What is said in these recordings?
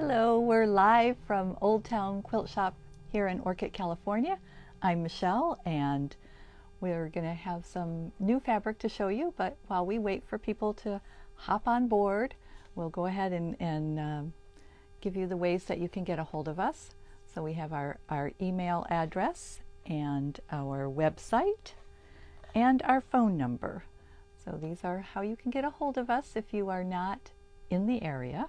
Hello, we're live from Old Town Quilt Shop here in Orchid, California. I'm Michelle, and we're going to have some new fabric to show you, but while we wait for people to hop on board, we'll go ahead and give you the ways that you can get a hold of us. So we have our email address and our website and our phone number. So these are how you can get a hold of us if you are not in the area.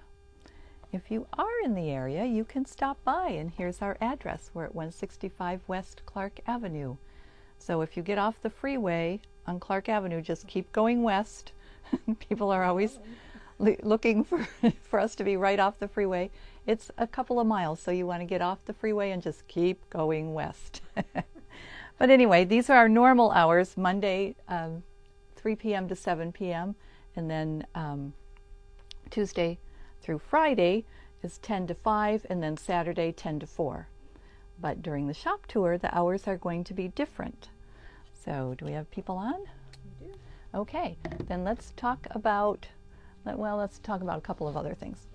If you are in the area, you can stop by, and here's our address. We're at 165 West Clark Avenue. So if you get off the freeway on Clark Avenue, just keep going west. People are always looking for us to be right off the freeway. It's a couple of miles, so you want to get off the freeway and just keep going west. But anyway, these are our normal hours, Monday 3 p.m. to 7 p.m. and then Tuesday through Friday is 10 to 5, and then Saturday 10 to 4. But during the shop tour, the hours are going to be different. So do we have people on? We do. Okay, then let's talk about, let's talk about a couple of other things.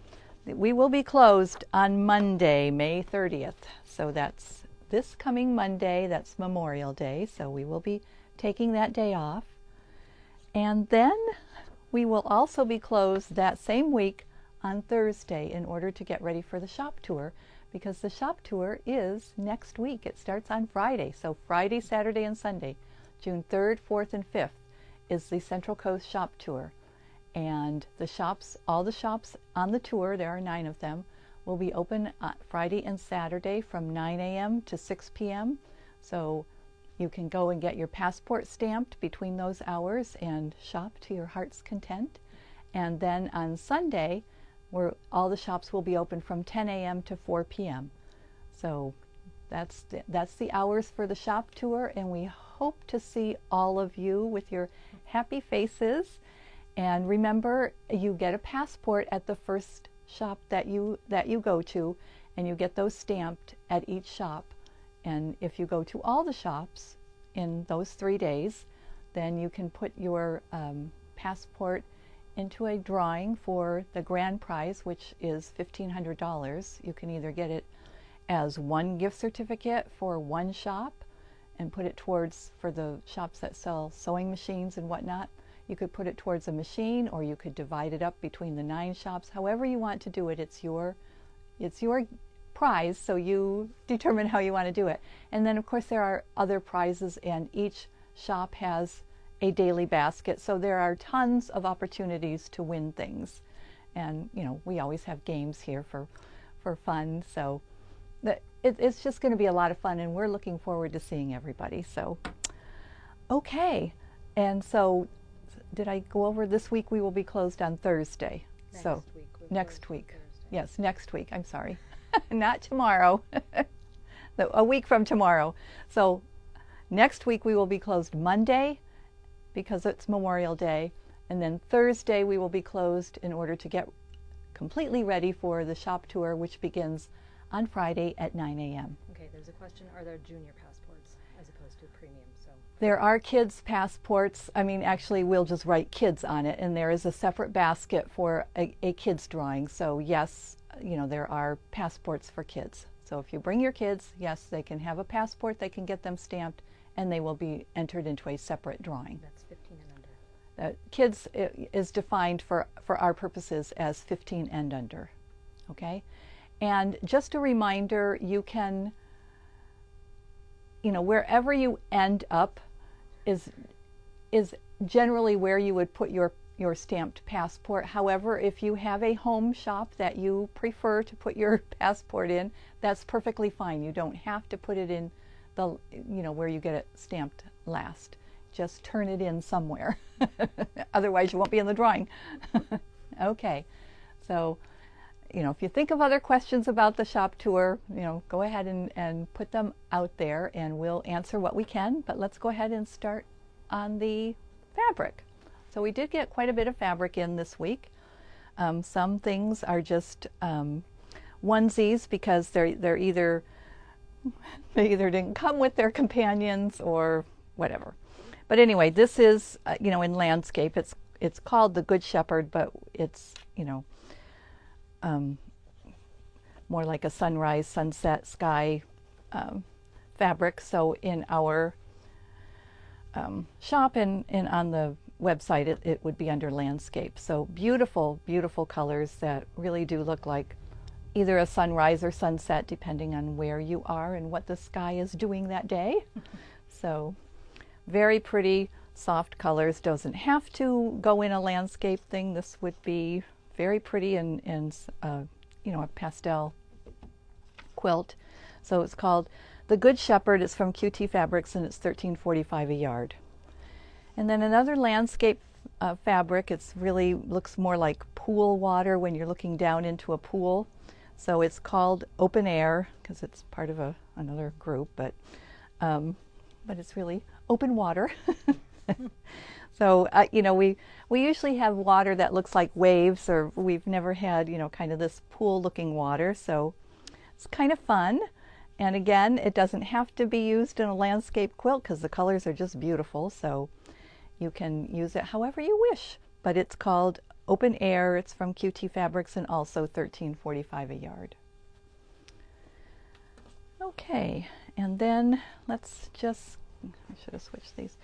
We will be closed on Monday, May 30th. So that's this coming Monday, that's Memorial Day. So we will be taking that day off. And then we will also be closed that same week on Thursday in order to get ready for the shop tour, because the shop tour is next week. It starts on Friday. So Friday, Saturday, and Sunday, June 3rd, 4th, and 5th is the Central Coast shop tour. And the shops, all the shops on the tour, there are 9 of them, will be open Friday and Saturday from 9 a.m. to 6 p.m. So you can go and get your passport stamped between those hours and shop to your heart's content. And then on Sunday, all the shops will be open from 10 a.m. to 4 p.m. So that's the hours for the shop tour, and we hope to see all of you with your happy faces. And remember, you get a passport at the first shop that you go to, and you get those stamped at each shop. And if you go to all the shops in those 3 days, then you can put your passport into a drawing for the grand prize, which is $1,500. You can either get it as one gift certificate for one shop and put it towards, for the shops that sell sewing machines and whatnot, you could put it towards a machine, or you could divide it up between the 9 shops. However you want to do it, it's your prize, so you determine how you want to do it. And then of course there are other prizes, and each shop has a daily basket, so there are tons of opportunities to win things. And you know, we always have games here for fun, so it's just going to be a lot of fun, and we're looking forward to seeing everybody. So okay, and so did I go over this week? We will be closed on Thursday. Next week. Yes, next week. I'm sorry. Not tomorrow. A week from tomorrow. So next week we will be closed Monday because it's Memorial Day, and then Thursday we will be closed in order to get completely ready for the shop tour, which begins on Friday at 9 a.m. Okay, there's a question. Are there junior passports as opposed to premium? So there are kids passports. I mean, actually we'll just write kids on it, and there is a separate basket for a kids drawing. So yes, you know, there are passports for kids. So if you bring your kids, yes, they can have a passport, they can get them stamped, and they will be entered into a separate drawing. That's 15 and under. Kids is defined for our purposes as 15 and under. Okay? And just a reminder, you can, you know, wherever you end up is generally where you would put your stamped passport. However, if you have a home shop that you prefer to put your passport in, that's perfectly fine. You don't have to put it in the, you know, where you get it stamped last. Just turn it in somewhere. Otherwise you won't be in the drawing. Okay, so you know, if you think of other questions about the shop tour, you know, go ahead and put them out there, and we'll answer what we can. But let's go ahead and start on the fabric. So we did get quite a bit of fabric in this week. Some things are just onesies because they either didn't come with their companions or whatever. But anyway, this is you know, in landscape, it's called the Good Shepherd, but it's, you know, more like a sunrise, sunset, sky fabric. So in our shop and on the website, it would be under landscape. So beautiful, beautiful colors that really do look like either a sunrise or sunset, depending on where you are and what the sky is doing that day. So very pretty, soft colors. Doesn't have to go in a landscape thing. This would be very pretty in you know, a pastel quilt. So it's called The Good Shepherd. It's from QT Fabrics, and it's $13.45 a yard. And then another landscape fabric. It's really looks more like pool water when you're looking down into a pool. So it's called Open Air because it's part of another group, but it's really open water. So you know, we usually have water that looks like waves, or we've never had, you know, kind of this pool looking water. So it's kind of fun. And again, it doesn't have to be used in a landscape quilt because the colors are just beautiful. So you can use it however you wish. But it's called Open Air. It's from QT Fabrics, and also $13.45 a yard. Okay, and then let's just, I should have switched these.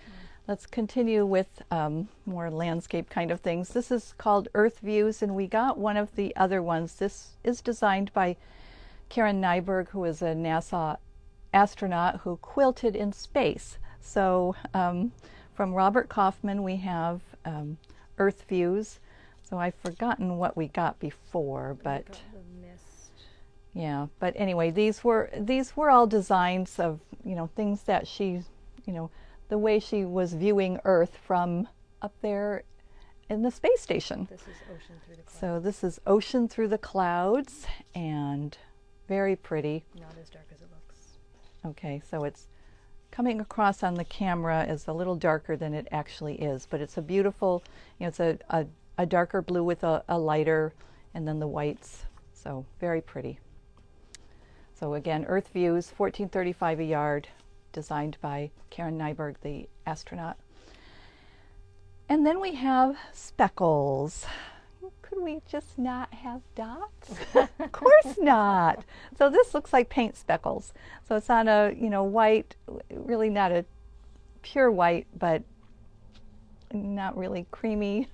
Let's continue with more landscape kind of things. This is called Earth Views, and we got one of the other ones. This is designed by Karen Nyberg, who is a NASA astronaut who quilted in space. So from Robert Kaufman, we have Earth Views. So I've forgotten what we got before, but the mist. Yeah. But anyway, these were all designs of, you know, things that she, you know, the way she was viewing Earth from up there in the space station. This is Ocean Through the Clouds. So this is Ocean Through the Clouds, and very pretty. Not as dark as it looks. Okay, so it's coming across on the camera as a little darker than it actually is, but it's a beautiful, you know, it's a darker blue with a lighter, and then the whites. So very pretty. So again, Earth Views, $14.35 a yard, designed by Karen Nyberg, the astronaut. And then we have speckles. Could we just not have dots? Of course not. So this looks like paint speckles. So it's on a, you know, white, really not a pure white, but not really creamy.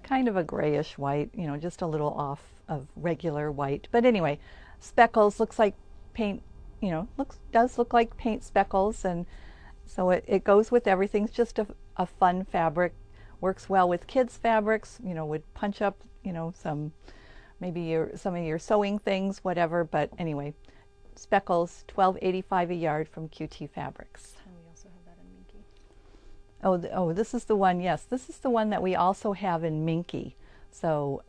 Kind of a grayish white, you know, just a little off of regular white. But anyway, speckles, looks like paint, you know, does look like paint speckles, and so it goes with everything. It's just a fun fabric. Works well with kids' fabrics, you know, would punch up, you know, some of your sewing things, whatever. But anyway, speckles, $12.85 a yard from QT Fabrics. And we also have that in Minky. Oh, this is the one. Yes, this is the one that we also have in Minky. So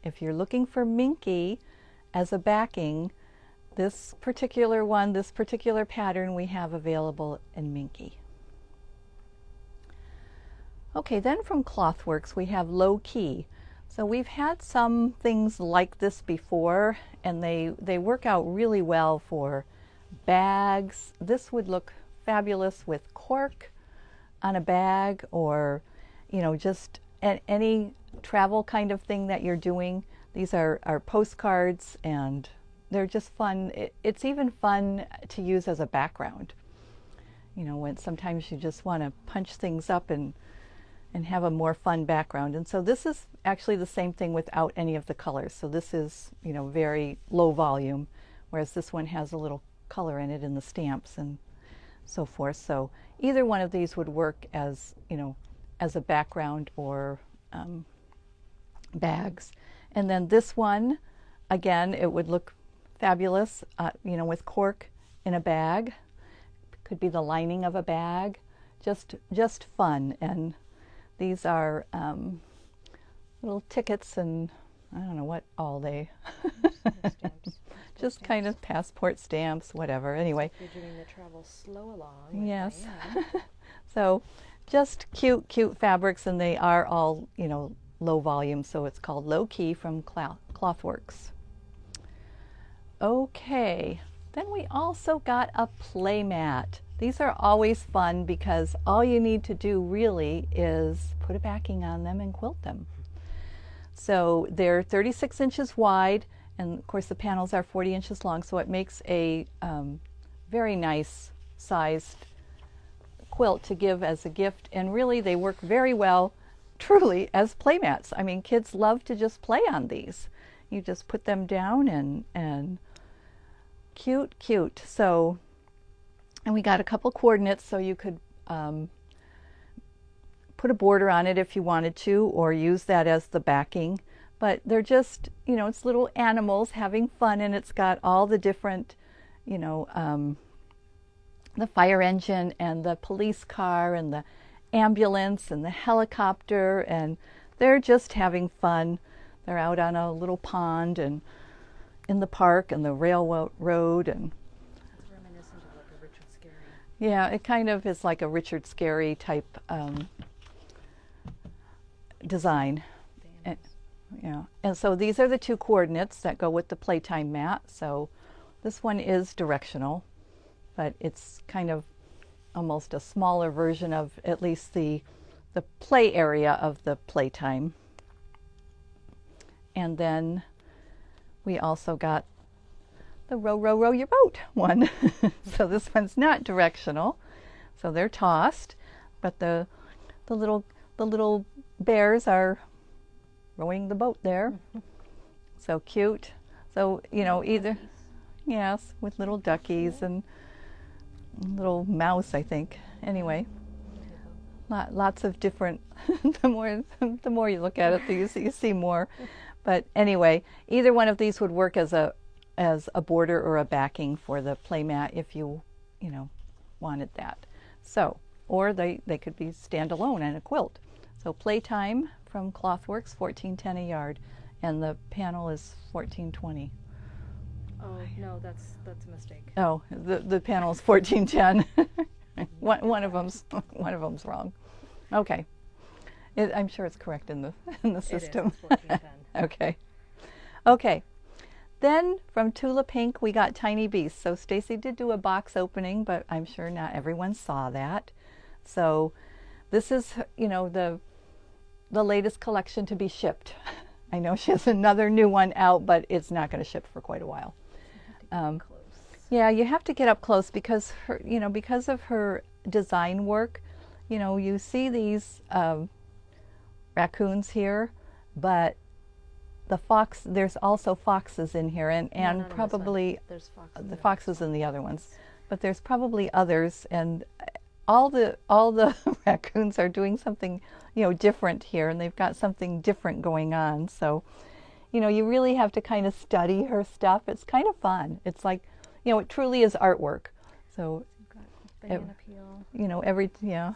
if you're looking for Minky as a backing, this particular one, this particular pattern, we have available in Minky. Okay, then from Clothworks we have Low Key. So we've had some things like this before, and they work out really well for bags. This would look fabulous with cork on a bag, or, you know, just any travel kind of thing that you're doing. These are postcards, and they're just fun. It's even fun to use as a background. You know, when sometimes you just want to punch things up and have a more fun background. And so this is actually the same thing without any of the colors. So this is, you know, very low volume, whereas this one has a little color in it in the stamps and so forth. So either one of these would work as, you know, as a background or bags. And then this one, again, it would look fabulous, you know, with cork in a bag. Could be the lining of a bag. Just fun. And these are little tickets, and I don't know what all they just kind of passport stamps, whatever. Anyway, you're doing the travel slow along. Yes. So just cute fabrics, and they are all, you know, low volume, so it's called Low Key from Clothworks. Okay, then we also got a playmat. These are always fun because all you need to do really is put a backing on them and quilt them. So they're 36 inches wide, And of course the panels are 40 inches long, so it makes a very nice sized quilt to give as a gift, and really they work very well truly as playmats. I mean, kids love to just play on these. You just put them down and cute. So, and we got a couple coordinates so you could put a border on it if you wanted to, or use that as the backing. But they're just, you know, it's little animals having fun, and it's got all the different, you know, the fire engine and the police car and the ambulance and the helicopter, and they're just having fun. They're out on a little pond and in the park and the railroad, and It's reminiscent of like a Richard Scarry. yeah, it kind of is like a Richard Scarry type design. Yeah, and so these are the two coordinates that go with the playtime mat. So this one is directional, but it's kind of almost a smaller version of at least the play area of the playtime. And then we also got the row your boat one. So this one's not directional, so they're tossed, but the little bears are rowing the boat there. So cute. So, you know, either, yes, with little duckies and little mouse, I think. Anyway, lots of different, the more you look at it, you see more. But anyway, either one of these would work as a border or a backing for the playmat if you know, wanted that. So, or they could be standalone in a quilt. So Playtime from Clothworks, $14.10 a yard, and the panel is $14.20. Oh no, that's a mistake. Oh, the panel is $14.10. one of them's wrong. Okay, I'm sure it's correct in the system. It is, $14.10. Okay. Then from Tula Pink we got Tiny Beasts. So Stacy did do a box opening, but I'm sure not everyone saw that. So this is, you know, the latest collection to be shipped. I know she has another new one out, but it's not going to ship for quite a while. Yeah, you have to get up close because her, you know, because of her design work, you know, you see these raccoons here, but there's also foxes in here, and probably there's the foxes in the other ones, but there's probably others, and all the raccoons are doing something, you know, different here, and they've got something different going on. So, you know, you really have to kind of study her stuff. It's kind of fun. It's like, you know, it truly is artwork. So you've got banana peel, you know, soda can,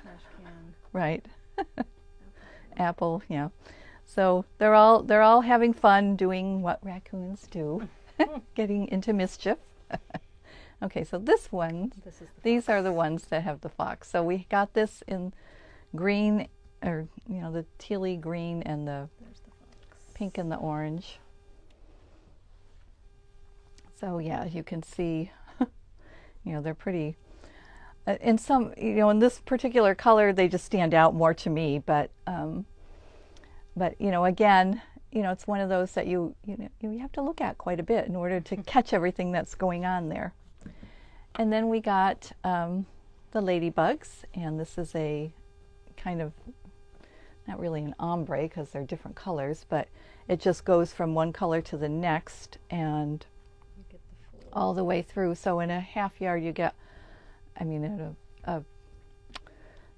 trash can, right. Apple, yeah. So they're all having fun doing what raccoons do, getting into mischief. Okay, so these are the ones that have the fox. So we got this in green, or, you know, the tealy green and the pink and the orange. So yeah, you can see, you know, they're pretty. In some, you know, in this particular color, they just stand out more to me. But you know, again, you know, it's one of those that you have to look at quite a bit in order to catch everything that's going on there. And then we got the ladybugs, and this is a kind of, not really an ombre because they're different colors, but it just goes from one color to the next and all the way through. So in a half yard you get, I mean, in a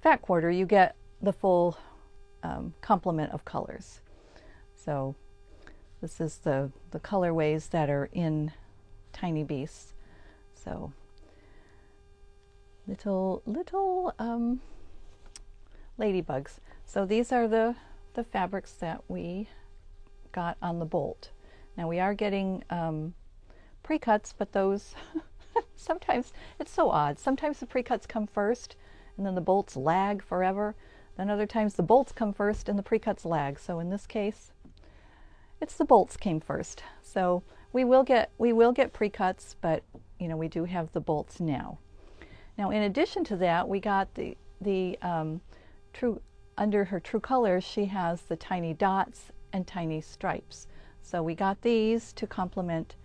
fat quarter you get the full complement of colors. So this is the colorways that are in Tiny Beasts. So little ladybugs. So these are the fabrics that we got on the bolt. Now we are getting pre-cuts, but those sometimes it's so odd. Sometimes the pre-cuts come first and then the bolts lag forever. Then other times the bolts come first and the pre-cuts lag. So in this case, it's the bolts came first. So we will get pre-cuts, but you know, we do have the bolts now. Now in addition to that, we got the true, under her true colors, she has the tiny dots and tiny stripes. So we got these to complement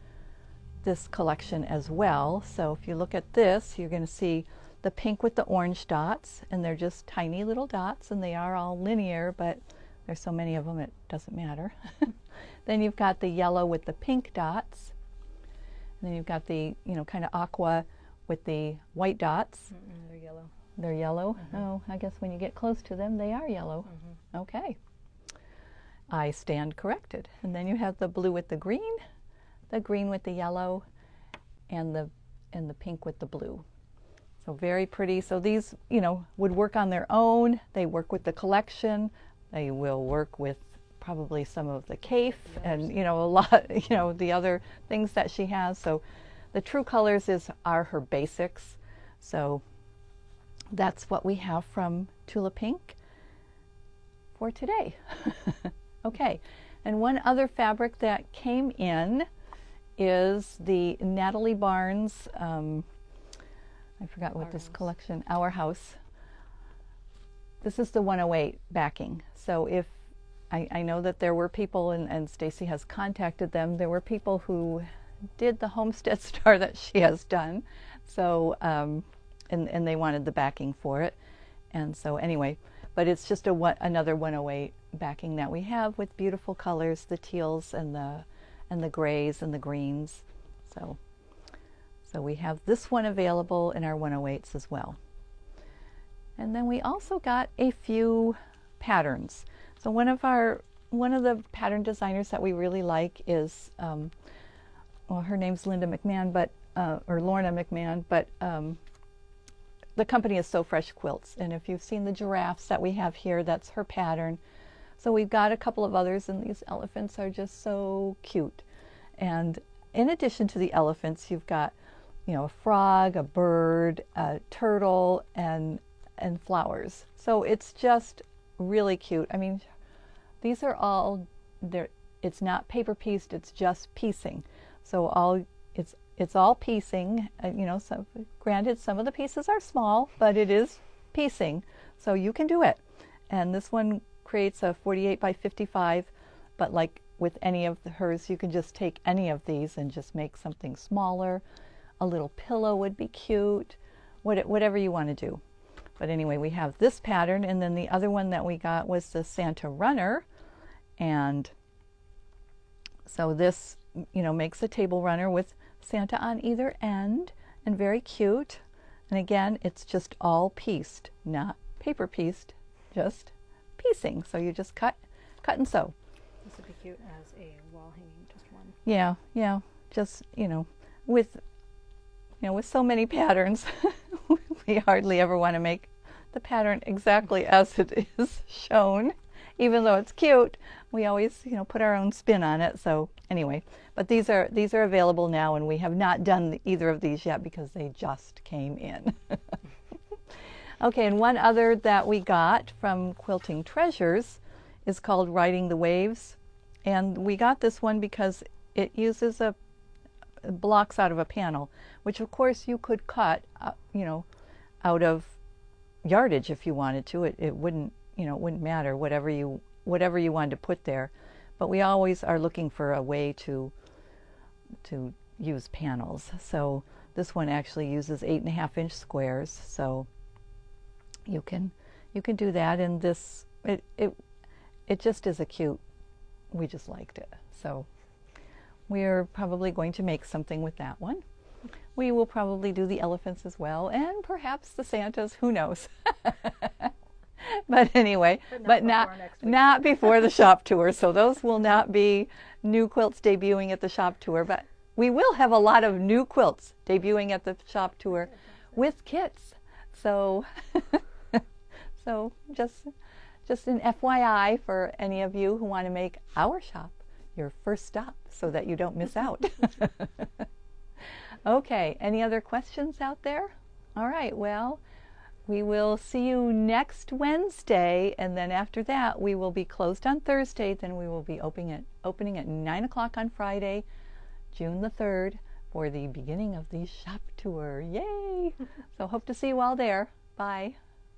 this collection as well. So if you look at this, you're going to see the pink with the orange dots, and they're just tiny little dots, and they are all linear, but there's so many of them it doesn't matter. Then you've got the yellow with the pink dots, and then you've got the, you know, kind of aqua with the white dots. They're yellow. They're yellow? Oh, I guess when you get close to them, they are yellow. Okay. I stand corrected. And then you have the blue with the green with the yellow, and the pink with the blue. So very pretty. So these, you know, would work on their own. They work with the collection. They will work with probably some of the CAFE and, you know, a lot, you know, the other things that she has. So the true colors are her basics. So that's what we have from Tula Pink for today. Okay, and one other fabric that came in is the Natalie Barnes, I forgot what this collection, Our House. This is the 108 backing. So if, I know that there were people, and Stacy has contacted them, there were people who did the homestead star that she has done. So, and they wanted the backing for it. And so anyway, but it's just another 108 backing that we have with beautiful colors, the teals and the grays and the greens. So we have this one available in our 108s as well. And then we also got a few patterns. So one of the pattern designers that we really like is, well, her name's Linda McMahon, but or Lorna McMahon, but the company is So Fresh Quilts, and if you've seen the giraffes that we have here, that's her pattern. So we've got a couple of others, and these elephants are just so cute. And in addition to the elephants, you've got, you know, a frog, a bird, a turtle, and flowers. So it's just really cute. I mean, these are all there. It's not paper pieced, it's just piecing. So it's all piecing. You know, so granted, some of the pieces are small, but it is piecing, so you can do it. And this one creates a 48 by 55, but like with any of hers, you can just take any of these and just make something smaller. A little pillow would be cute, whatever you want to do. But anyway, we have this pattern, and then the other one that we got was the Santa Runner. And so this, you know, makes a table runner with Santa on either end, and very cute. And again, it's just all pieced, not paper pieced, just piecing. So you just cut and sew. This would be cute as a wall hanging, just one. Yeah, just, you know, with so many patterns, we hardly ever want to make the pattern exactly as it is shown. Even though it's cute, we always, you know, put our own spin on it. So anyway, but these are available now, and we have not done either of these yet because they just came in. Okay, and one other that we got from Quilting Treasures is called Riding the Waves, and we got this one because it uses blocks out of a panel, which of course you could cut, you know, out of yardage if you wanted to. It wouldn't, you know, it wouldn't matter, whatever you wanted to put there. But we always are looking for a way to use panels. So this one actually uses 8.5-inch squares. So you can do that. And this it just is a cute. We just liked it. So we're probably going to make something with that one. We will probably do the elephants as well, and perhaps the Santas, who knows. But anyway, but not before the shop tour. So those will not be new quilts debuting at the shop tour, but we will have a lot of new quilts debuting at the shop tour with kits. So so just an FYI for any of you who want to make our shop your first stop so that you don't miss out. Okay, any other questions out there? All right, well, we will see you next Wednesday, and then after that we will be closed on Thursday. Then we will be opening at 9 o'clock on Friday, June the 3rd, for the beginning of the shop tour. Yay! So hope to see you all there. Bye.